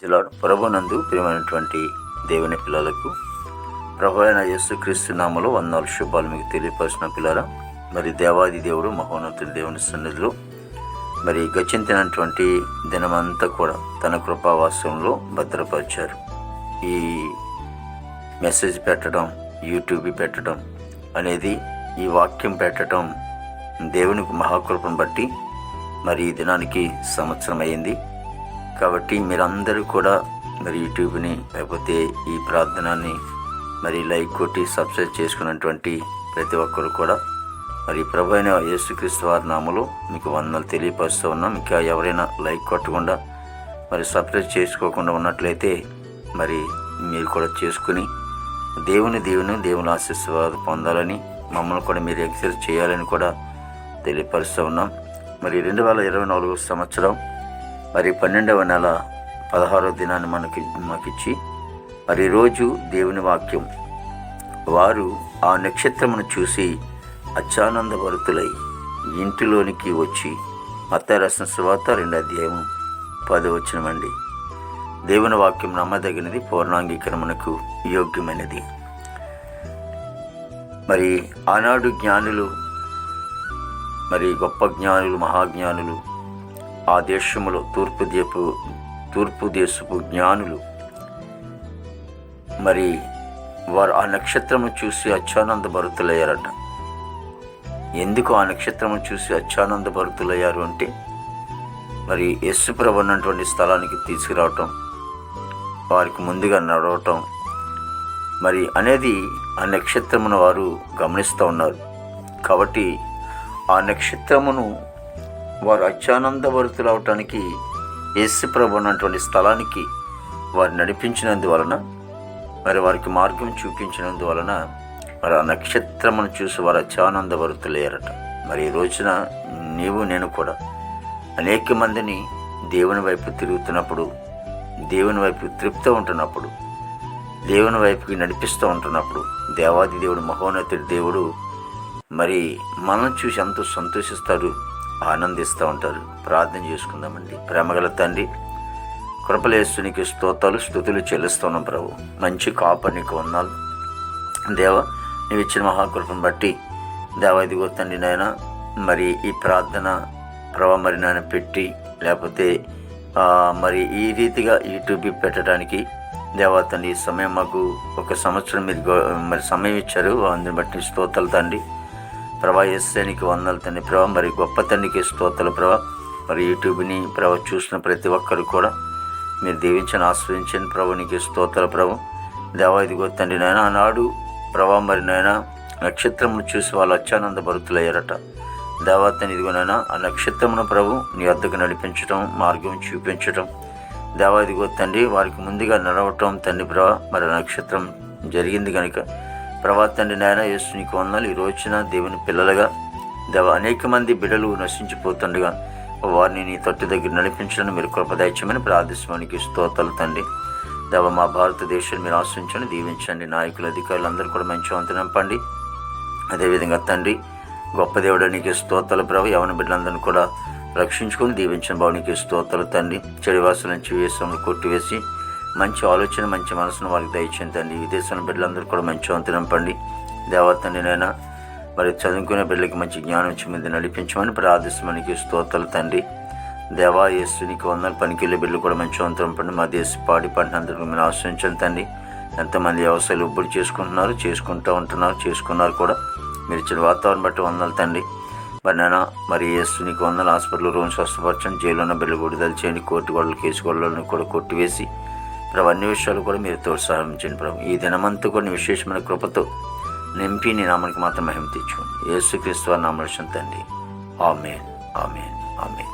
ప్రభునందు ప్రియమైనటువంటి దేవుని పిల్లలకు ప్రభు అయిన యేసుక్రీస్తు నామములో వందనాలు శుభాలు మీకు తెలియపరిచిన పిల్లరా. మరి దేవాది దేవుడు మహోన్నతుడి దేవుని సన్నిధిలో మరి గచ్చించినటువంటి దినమంతా కూడా తన కృపావాసంలో భద్రపరిచారు. ఈ మెసేజ్ పెట్టడం, యూట్యూబ్ పెట్టడం అనేది, ఈ వాక్యం పెట్టడం దేవునికి మహాకృపను బట్టి మరి ఈ దినానికి సంవత్సరం అయింది. కాబట్టి మీరందరూ కూడా మరి యూట్యూబ్ని లేకపోతే ఈ ప్రార్థనని మరి లైక్ కొట్టి సబ్స్క్రైబ్ చేసుకున్నటువంటి ప్రతి ఒక్కరు కూడా మరి ప్రభు అయిన యేసుక్రీస్తు వారి నామములో మీకు వందనాలు తెలియపరుస్తూ ఉన్నాం. ఇంకా ఎవరైనా లైక్ కొట్టకుండా మరి సబ్స్క్రైబ్ చేసుకోకుండా ఉన్నట్లయితే మరి మీరు కూడా చేసుకుని దేవుని ఆశీర్వాదం పొందాలని, మమ్మల్ని కూడా మీరు ఎక్సర్సైజ్ చేయాలని కూడా తెలియపరుస్తూ ఉన్నాం. మరి 2024 సంవత్సరం మరి 12వ నెల 16వ దినాన్ని మాకిచ్చి మరి రోజు దేవుని వాక్యం, వారు ఆ నక్షత్రమును చూసి అత్యానందభరితులై ఇంటిలోనికి వచ్చి, మత్తయి రాసిన సువార్త 2:10 దేవుని వాక్యం నమ్మదగినది, పూర్ణాంగీకరణకు యోగ్యమైనది. మరి ఆనాడు జ్ఞానులు, మరి గొప్ప జ్ఞానులు, మహాజ్ఞానులు, ఆ దేశములో తూర్పు దేశపు జ్ఞానులు మరి వారు ఆ నక్షత్రము చూసి అత్యానందభరితులయ్యారట. ఎందుకు ఆ నక్షత్రము చూసి అత్యానందభరితులయ్యారు అంటే, మరి యేసు ప్రభు ఉన్నటువంటి స్థలానికి తీసుకురావటం, వారికి ముందుగా నడవటం మరి అనేది ఆ నక్షత్రమును వారు గమనిస్తూ ఉన్నారు. కాబట్టి ఆ నక్షత్రమును వారు అత్యానందభరితులు అవటానికి యేసు ప్రభు ఉన్నటువంటి స్థలానికి వారు నడిపించినందువలన, మరి వారికి మార్గం చూపించినందువలన మరి ఆ నక్షత్రమును చూసి వారు అత్యానందభరితులయ్యారట. మరి ఈ రోజున నీవు నేను కూడా అనేక మందిని దేవుని వైపు తిరుగుతున్నప్పుడు, దేవుని వైపు తృప్తి ఉంటున్నప్పుడు, దేవుని వైపుకి నడిపిస్తూ ఉంటున్నప్పుడు, దేవాది దేవుడు, మహోన్నతుడి దేవుడు మరి మనల్ని చూసి ఎంతో సంతోషిస్తాడు, ఆనందిస్తూ ఉంటారు. ప్రార్థన చేసుకుందామండి. ప్రేమగల తండ్రి, కృపలేస్తునికి స్తోత్రాలు, స్తుతులు చెల్లిస్తున్నాం ప్రభు. మంచి కాపర్నికి వందనాలు దేవా. నీవు ఇచ్చిన మహాకృపను బట్టి దేవా, ఇదిగో తండ్రి నాయన, మరి ఈ ప్రార్థన ప్రభు మరి నాయన పెట్టి, లేకపోతే మరి ఈ రీతిగా యూట్యూబ్ పెట్టడానికి దేవా తండ్రి, ఈ సమయం మాకు 1 సంవత్సరం మీరు మరి సమయం ఇచ్చారు. అందుని బట్టి స్తోత్రాలు తండ్రి. ప్రభా యేసునికి వందనాలు తండ్రి. ప్రభా మరి గొప్ప తండ్రికి స్తోత్రాలు ప్రభా. మరి యూట్యూబ్ని ప్రభా చూసిన ప్రతి ఒక్కరు కూడా మీరు దీవించని, ఆస్వాదించండి ప్రభు. నీకు స్తోత్రాలు ప్రభు. దేవా ఇదిగో తండ్రి నాయన, ఆనాడు ప్రభా మరి నాయన నక్షత్రమును చూసి వాళ్ళు అత్యానందభరితులయ్యారట. దేవా తండ్రి ఇదిగో నాయన, ఆ నక్షత్రమును ప్రభు నీ వద్దకు నడిపించడం, మార్గం చూపించడం, దేవా ఇదిగో తండ్రి వారికి ముందుగా నడవటం తండ్రి ప్రభా. మరి నక్షత్రం జరిగింది కనుక ప్రభా తండ్రి నాయన యేసు నీకు వందనాలు. ఈ రోజున దేవుని పిల్లలుగా దేవా అనేక మంది బిడ్డలు నశించిపోతుండగా వారిని నీ తట్టు దగ్గర నడిపించడానికి మీరు కృపదయచమని ప్రార్థించడానికి స్తోత్రాలు తండ్రి. దేవ మా భారతదేశాన్ని మీరు ఆశ్రయించండి, దీవించండి. నాయకులు, అధికారులు అందరూ కూడా మంచి వంతు నింపండి. అదేవిధంగా తండ్రి గొప్ప దేవుడు నీకు స్తోత్రాలు ప్రభు. యవన బిడ్డలందరినీ కూడా రక్షించుకొని దీవించిన బాబు నీకు స్తోత్రాలు తండ్రి. చెడువాసుల నుంచి వేసంలో కొట్టివేసి మంచి ఆలోచన, మంచి మనసును వారికి దయచేయండి తండ్రి. విదేశంలో బిడ్డలందరూ కూడా మంచి వంతు నింపండి దేవా తండ్రి నాయన. మరి చదువుకునే బిడ్డలకి మంచి జ్ఞానం ఇచ్చి మీద నడిపించమని ప్రార్థిస్తామనికి స్తోత్రాలు తండ్రి. దేవా యేసు నీకు వందలు. పనికిళ్ళే బిడ్డలు కూడా మంచి వంతు నింపండి. మా దేశ పాడి పంటను అందరికీ మీరు ఆశ్రయించండి తండ్రి. ఎంతమంది వ్యవసాయాలు ఉబ్బడి చేసుకున్నారు కూడా మీరు ఇచ్చిన వాతావరణం బట్టి వందలు తండ్రి. మరి నాయన మరి యేసు నీకు వందలు. హాస్పిటల్ రూమ్ స్వస్థపరచండి. జైలు ఉన్న బిడ్డలు విడుదల చేయండి. కోర్టు గొడవలు, కేసు గొడవలను కూడా కొట్టివేసి ప్రభు అన్ని విషయాలు కూడా మీరు ప్రోత్సాహించండి ప్రభు. ఈ దినమంతా కొన్ని విశేషమైన కృపతో నింపి నీ నామానికి మాత్రం మహిమ తెచ్చుకోండి. యేసుక్రీస్తు వారి నామములో తండ్రి. ఆమేన్, ఆమేన్, ఆమేన్.